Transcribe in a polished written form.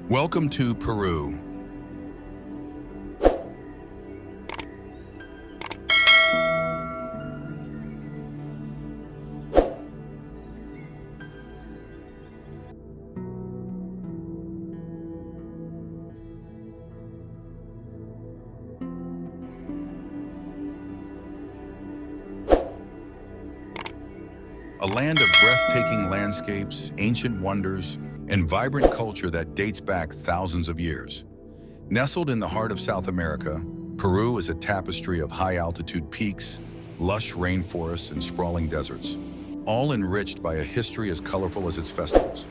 Welcome to Peru. A land of breathtaking landscapes, ancient wonders, and vibrant culture that dates back thousands of years. Nestled in the heart of South America, Peru is a tapestry of high-altitude peaks, lush rainforests, and sprawling deserts, all enriched by a history as colorful as its festivals.